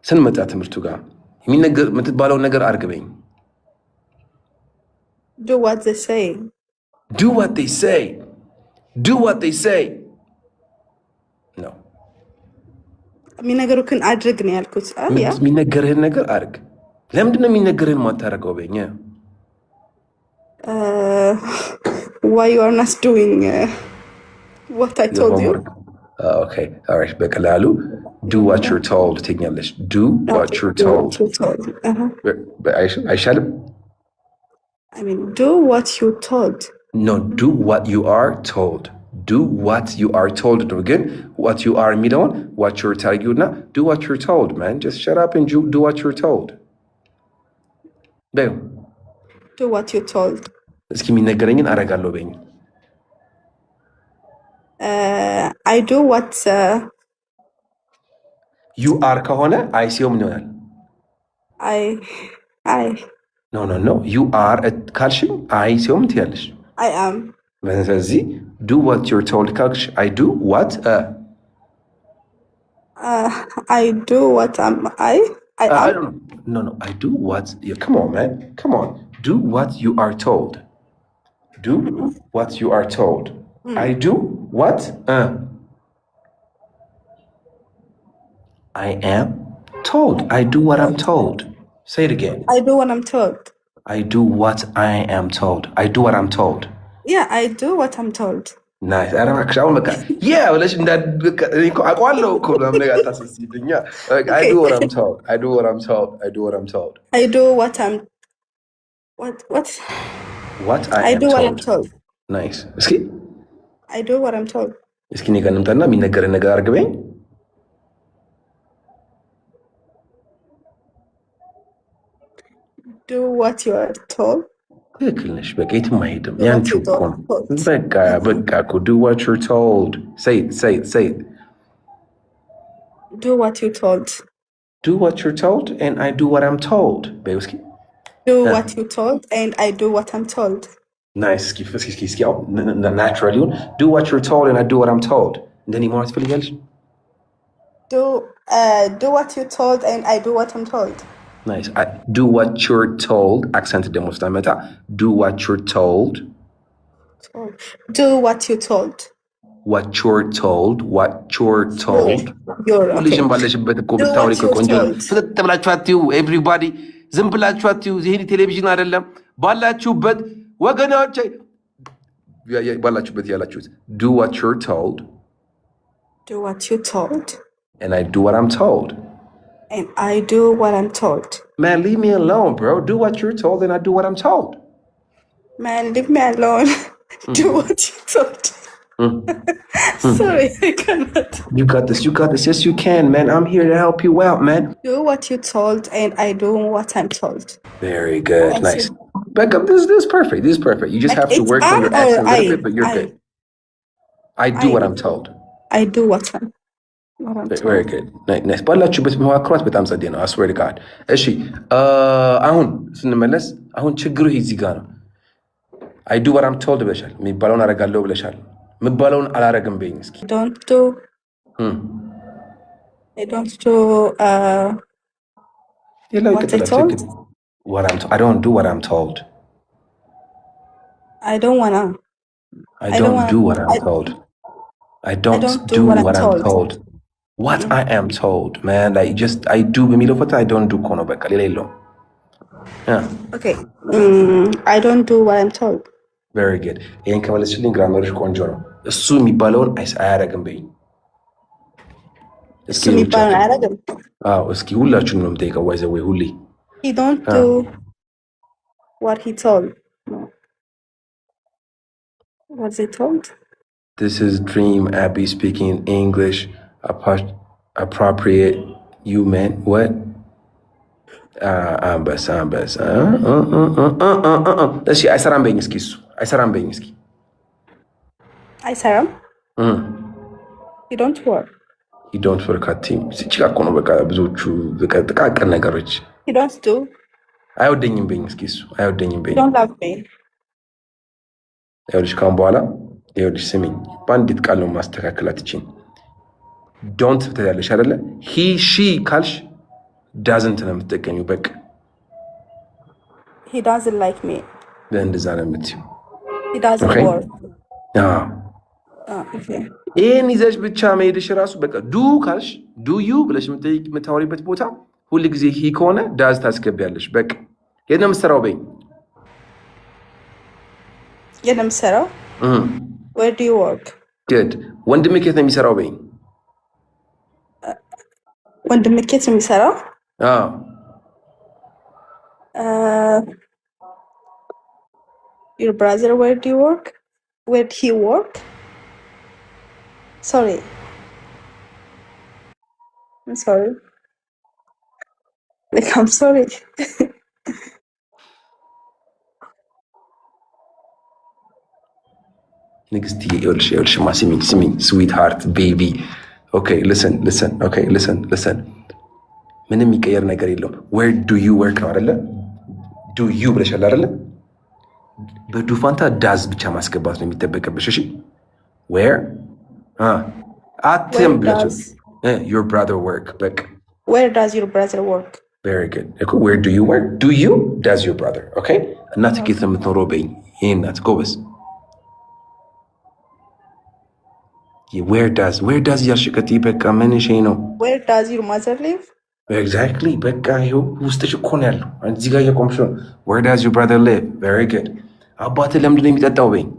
ስንመጣ ትምህርቱ ጋር የሚነገር የምትባለውን ነገር አርግበኝ። Do what they say. Do what they say. Do what they say. No. የሚነገሩክን አድርግ ነው ያልኩት። የሚነገርህን ነገር አርግ። ለምንድን ነው የሚነገርህን ማታረገው? በኛ why you are not doing what I told you? Okay, all right. በቀላሉ do what you're told ትኛለሽ። Do what you're told. አይሻልም? I mean, do what you're told. No, do what you are told. Do what you are told. No, again, what you are የሚለውን what you're telling you now. Do what you're told, man. Just shut up and do what you're told. በይው Do what you're told. እስኪ የሚነገረኝን አረጋለሁ በይኝ። I do what you are ከሆነ I ሲሆን ምን ይሆናል? I No. You are ካልሽኝ I ሲሆን ትያለሽ። I am. ስለዚህ do what you're told ካልሽ I do what I do what am. No. I do what. Come on, man. Come on. Do what you are told. Do what you are told. I do what? I am told. I do what I'm told. Say it again. I do what I'm told. I do what I am told. I do what I'm told. Yeah, I do what I'm told. Nice. I don't know. Yeah, well, I do what I'm told. I do what I'm told. I do what I'm told. I do what I'm. What? What I am do told. what I'm told. Nice. እስኪ I do what I'm told. እስኪ እኔ ጋር እንምጣና የሚነገርን ነገር አርግበኝ። Do what you are told. ትክክል ነሽ። በቃ የትም አይሄድም። ያንቺው እኮ ነው። በቃ እኮ do what you're told. Say it. Do what you're told. Do what you're told and I do what I'm told. በይው እስኪ Do what you're told and I do what I'm told. Nice. እስኪ naturally do what you're told and I do what I'm told. እንደኔ ማለት ትፈልጋለሽ? Do what you're told and I do what I'm told. Nice. Do what you're told. Accent ደግሞ ስታመጣ do what you're told. Do what you're told. What you're told. What you're told. ሁልሽም ባለሽበት እኮ ብታወሪ ቆንጆ ነው። ፍጥጥ ብላችሁ አትዩ everybody ዝም ብላችሁ አትዩ። ይሄ ቴሌቪዥን አይደለም። ባላችሁበት ወገኖቼ ባላችሁበት ያላችሁት do what you're told. Do what you're told. And I do what I'm told. And I do what I'm told. Man, leave me alone, bro. Do what you're told and I do what I'm told. Man, leave me alone. Do what you're told. Sorry, I cannot. You got this. Yes, you can, man. I'm here to help you out, man. Do what you're told and I do what I'm told. Very good. Nice. Becca, this is perfect. This is perfect. You just have to work on your accent a little bit, but you're good. I do what I'm told. I do what I'm told. Very good. Nice. ባላችሁበት መዋክሯት በጣም ጸዴ ነው። I swear to God. እሺ አሁን ስንመለስ አሁን ችግሩ እዚህ ጋር ነው። I do what I'm told ብለሻል። የሚባለውን አረጋለሁ ብለሻል። የሚባለውን አላረግም በይኝ እስኪ። I don't do what I told. I don't do what I'm told. I don't wanna. I don't do what I'm told. I don't do what I'm told. What I am told, man. Like just I do በሚለው ፈታ I don't do ኮኖ በቃ ሌላ የለውም። Okay. I don't do what I'm told. Very good. ይሄን ከመለስሽልኝ ግራመርሽ ቆንጆ ነው። እሱ የሚባለውን አያረግም በይኝ። እሱ የሚባለውን አያረግም? አዎ እስኪ ሁላችሁንም ነው የምጠይቀው። ወይ ሁሌ He don't do what he told. No. What's he told? This is Dream Abby speaking English. Appropriate you meant what? አንበሳ እሺ አይሰራም በይኝ እስኪ እሱ አይሰራም በይኝ እስኪ አይሰራም you don't work አትይም ሲችላ እኮ ነው በቃ ብዙዎቹ ጥቃቅን ነገሮች you don't do አይወደኝም በይኝ እስኪ እሱ አይወደኝም በይኝ you don't love me ይኸውልሽ ካሁን በኋላ ይኸውልሽ ስሚኝ በአንዲት ቃል ነው ማስተካከላት ይችኝ ዶንት ትያለሽ አይደለ he she ካልሽ ዳዝንት ነው የምትጠቀሚው። በቃ he doesn't like me እንደዛ ነው የምትይው። he doesn't work okay ይሄን ይዘሽ ብቻ መሄድሽ ራሱ በቃ ዱ ካልሽ ዱ ዩ ብለሽ የምታወሪበት ቦታ ሁሉ ጊዜ ሂ ከሆነ ዳዝ ታስገቢያለሽ። በቃ የት ነው የምትሰራው በይኝ። የት ነው የምትሰራው? where do you work? good ወንድምህ የት ነው የሚሰራው በይኝ። ወንድምህ የት ነው የሚሰራው? your brother where do you work? where do he work? sorry I'm sorry like I'm sorry ንግስት ይኸውልሽ ስሚኝ ስዊት ሃርት ቤቢ ኦኬ ሊሰን ምንም የሚቀየር ነገር የለውም። ዌር ዱ ዩ ወርክ ነው አይደለ? ዱ ዩ ብለሻል አይደለ? በዱ ፋንታ ዳዝ ብቻ ማስገባት ነው የሚጠበቅብሽ። እሺ ዌር አትም ብላችሁ your brother work በቃ where does your brother work? very good እኮ where do you work? do you does your brother okay እናት ከየት ነው የምትኖረው በይኝ። ይሄ እናት ጎበዝ where does ያልሽ ቀጥይ በቃ ምን እሺ ነው where does your mother live? exactly በቃ ይኸው ውስጥሽ እኮ ነው ያለው እዚህ ጋር እየቆምሽ ነው። where does your brother live? very good አባትህ ለምንድን ነው የሚጠጣው በይኝ።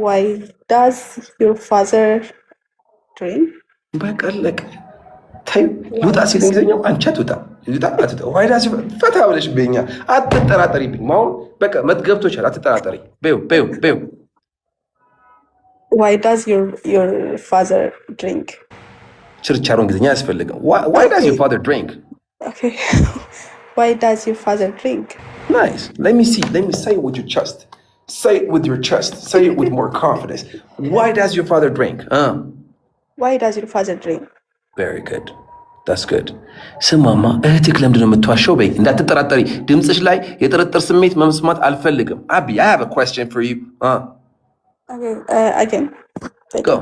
why does your father drink? በቃ ለቅ ታይ ይውጣ ሲል እንግሊዝኛው አንቺ አትውጣ why does you ፈታ ብለሽ በይኛ አትጠራጠሪብኝ። ማሁን በቃ መትገብቶሻል አትጠራጠሪ በይው why does your father drink? ችርቻሮ እንግሊዝኛ አያስፈልግም። why does your father drink? okay why does your father drink? nice let me say it with your chest. Say it with your chest. Say it with more confidence. Why does your father drink? Why does your father drink? Very good. That's good. ስማማ እህትህ ለምንድን ነው የምትዋሸው በይ። እንዳትጠራጠሪ ድምፅሽ ላይ የጥርጥር ስሜት መስማት አልፈልግም። አቢ I have a question for you. Okay, again. Go.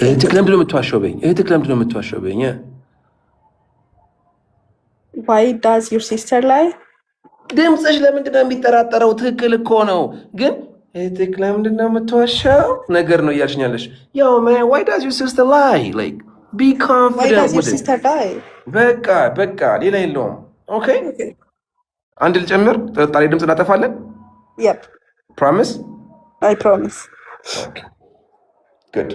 እህትህ ለምንድን ነው የምትዋሸው በይ። እህትህ ለምንድን ነው የምትዋሸው በይ። Why does your sister lie? ድምፅሽ ለምንድን ነው የሚጠራጠረው? ትክክል እኮ ነው፣ ግን እህትህ ለምንድን ነው የምትዋሸው ነገር ነው እያልሽኛለሽ። Yo man, why does your sister lie? Like be confident. Why does your sister lie? በቃ ሌላ የለውም። Okay? አንድ ልጨምር፣ ጥርጣሬ ድምፅ እናጠፋለን። Yep. Promise? I promise. Okay. Good.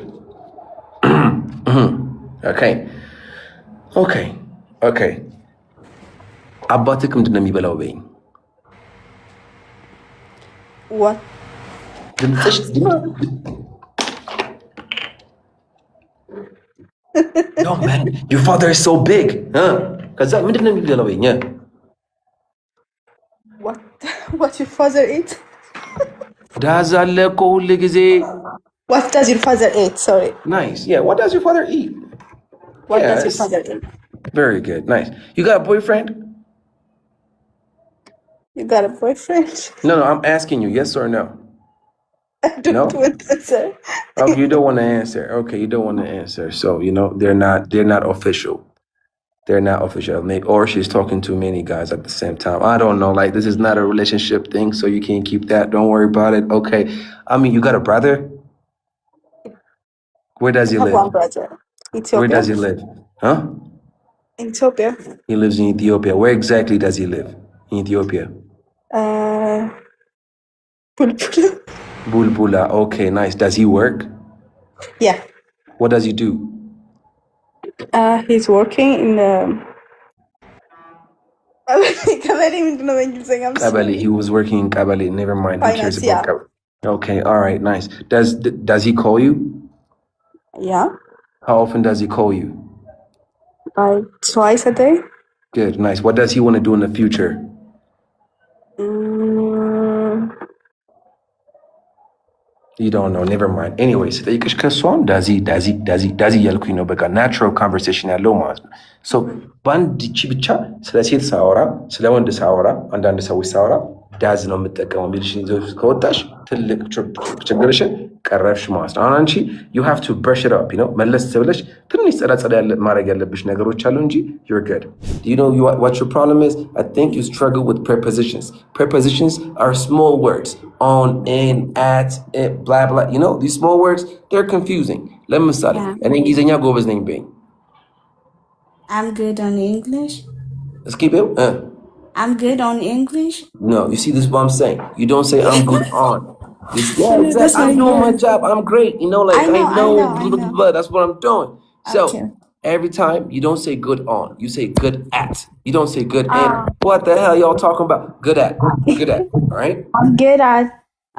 Okay. አባትህ ምንድን ነው የሚበላው በይኝ። What? No man, your father is so big. ከዛ ምንድን ነው የሚበላው በይኝ። What your father eat? ዳዝ አለ እኮ ሁሉ ጊዜ። What does your father eat? Sorry. Nice. Yeah, what does your father eat? What does your father eat? Very good. Nice. You got a boyfriend? You got a boyfriend? No, I'm asking you, yes or no? I don't want to answer. Oh, you don't want to answer. Okay, you don't want to answer. So, they're not official. They're not official. Maybe, or she's talking to many guys at the same time. I don't know. Like, this is not a relationship thing, so you can't keep that. Don't worry about it. Okay. I mean, you got a brother? Where does he live? One brother. Ethiopia. Where does he live? Huh? Ethiopia. He lives in Ethiopia. Where exactly does he live in Ethiopia? Bulbula. Bulbula. Okay, nice. Does he work? Yeah. What does he do? He's working in the... Kabali. He was working in Kabali. Never mind. Who cares about Kabali? Okay, all right, nice. Does he call you? Yeah. How often does he call you? Twice a day. Good, nice. What does he want to do in the future? You don't know. Never mind. Anyways, ጠይቅሽ ከሷን ዳዚ እያልኩኝ ነው። በቃ ናቹራል ኮንቨርሴሽን ያለው ማለት ነው። ሶ በአንድ እቺ ብቻ ስለ ሴት ሳወራ ስለ ወንድ ሳወራ አንዳንድ ሰዎች ሳወራ ዳዝ ነው የምጠቀመው የሚልሽን ይዘሽ ከወጣሽ ትልቅ ችግርሽን ቀረፍሽ ማለት ነው። አሁን አንቺ you have to brush it up, መለስ ብለሽ ትንሽ ጸዳ ማድረግ ያለብሽ ነገሮች አሉ እንጂ you're good. Do you know what your problem is? I think you struggle with prepositions. Prepositions are small words. On, in, at, it, blah, blah. These small words, they're confusing. ለምሳሌ እኔ እንግሊዝኛ ጎበዝ ነኝ በይኝ። I'm good on English. እስኪ በይው I'm good on English. No, you see, this is what I'm saying. You don't say I'm good on. Yeah, exactly. I'm doing my job. I'm great. I know. Blah, that's what I'm doing. So every time you don't say good on, you say good at. You don't say good in. What the hell y'all talking about? Good at. Good at. All right. I'm good at.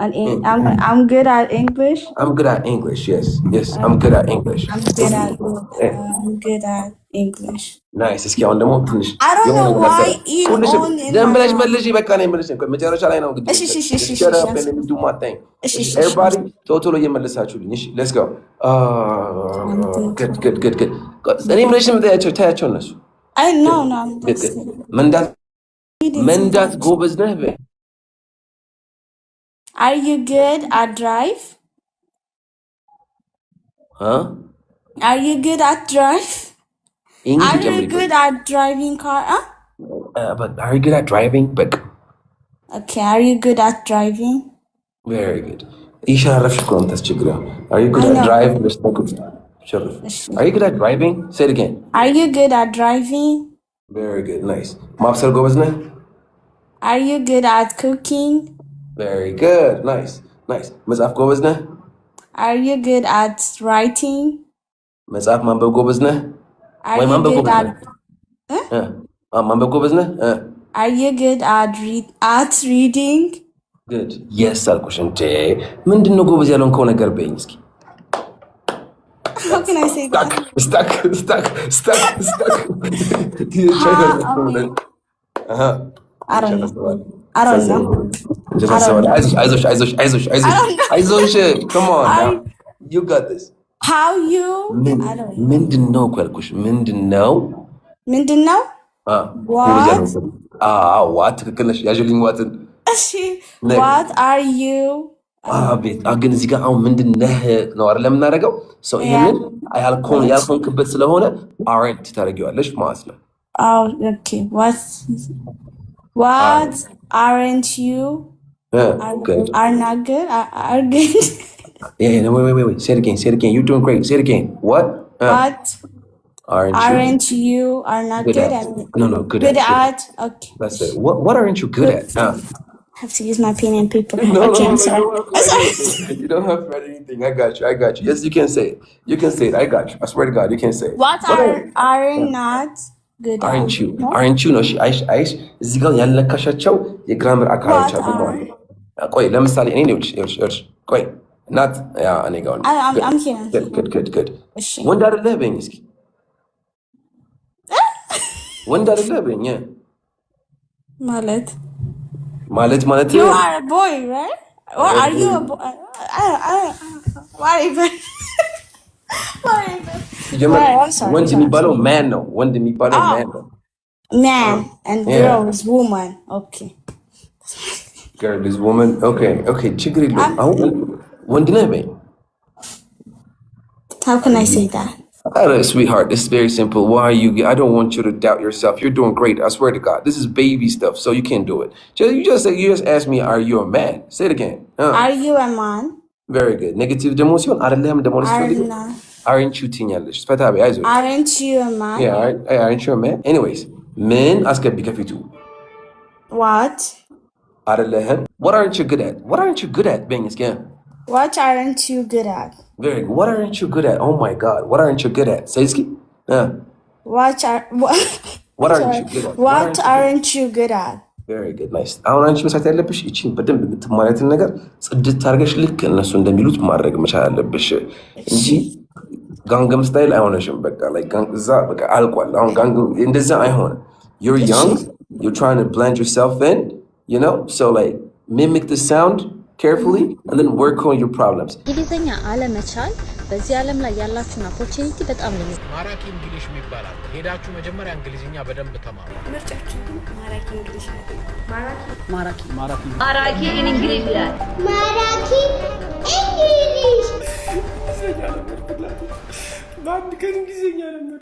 I'm good at English. I'm good at English. Yes. I'm good at English. I'm good at English. Nice. እስኪ አሁን ደግሞ ትንሽ I don't know why ደምብለሽ መልሽ በቃ ነው የምልሽ መጨረሻ ላይ ነው እንግዲህ do my thing. Everybody ቶሎ እየመለሳችሁልኝ እሺ let's go. Good. እኔ የምልሽ ታያቸው እነሱ መንዳት ጎበዝ ነህ በይ Are you good at drive? Huh? Are you good at drive? Are you good at driving car? But are you good at driving? But okay, are you good at driving? Very good. Are you good at driving? Are you good at driving? Say it again. Are you good at driving? Very good. Nice. Mapsal go wasn't it? Are you good at cooking? Very good. Nice. Mazaf go wasn't it? Are you good at writing? Mazaf mambo go wasn't it? Are you good at mambo go wasn't it? Are you good at reading? Good. Yes, አልኩሽን ምንድነው ጎበዝ ያልሆንከው ነገር በይኝ እስኪ How can I say that? Stuck. I don't know. አይዞሽ come on now. You got this. How you? I don't know. ምንድነው ያልኩሽ ምንድነው what ትክክል ነሽ ያዥልኝ ዋትን What are you? ቤት ግን እዚህ ጋር አሁን ምንድነህ ነው አይደል የምናደርገው ሰው ይሄንን ያልሆንክበት ስለሆነ aren't ታደርጊዋለሽ ማለት ነው okay what aren't you are not good are good no wait say it again you're doing great say it again what aren't you are not good at no good at okay that's it what aren't you good at I have to use my pen and paper. No, I'm sorry. You don't have to write anything. I got you. Yes, you can say it. I got you. I swear to God, you can say it. What are not good aren't you? Aren't you? No, አይሽ እዚህ ጋር ያለካሻቸው የግራመር አካሎች አሉ ማለት ነው። ቆይ ለምሳሌ እኔ ነው ቆይ not እኔ ጋር ነው። I'm here. Good. ወንድ አይደለህ በይኝ እስኪ ወንድ አይደለህ በይኝ ማለት you are a boy right or are you a boy whatever ወንድ የሚባለው man ነው ወንድ የሚባለው man ነው man and girl is woman okay girl is woman okay ችግር የለውም አሁን ወንድ ነህ በይ how can I say that sweetheart, it's very simple. Why are you? I don't want you to doubt yourself. You're doing great. I swear to God. This is baby stuff, so you can't do it. You just asked me, are you a man? Say it again. Are you a man? Very good. Negative demotion. Aren't you tinyalish? Aren't you a man? Yeah, aren't you a man? Anyways, men ask a big too. What? What aren't you good at? What aren't you good at? Bang again. What aren't you good at? Very good. What aren't you good at? Oh my God. What aren't you good at? Say ski. What aren't you good at? Very good. Nice. አሁን አንቺ መስራት ያለብሽ እቺን በደንብ የምትማሪያትን ነገር ጽድት አድርገሽ ልክ እነሱ እንደሚሉት ማድረግ መቻል አለብሽ እንጂ ጋንግም ስታይል አይሆነሽም። በቃ like እዛ በቃ አልቋል። አሁን ጋንግም እንደዛ አይሆንም። You're young. You're trying to blend yourself in, so like mimic the sound. carefully and then work on your problems. እንግሊዝኛ አለመቻል በዚህ ዓለም ላይ ያላችሁን ኦፖርቹኒቲ በጣም ነው። ማራኪ እንግሊሽ ይባላል። ሄዳችሁ መጀመሪያ እንግሊዝኛ በደንብ ተማሩ። ምርጫችሁ ማራኪ እንግሊሽ ነው። ማራኪ እንግሊሽ ይላል። ማራኪ እንግሊሽ በአንድ ቀን እንግሊዝኛ ነበር።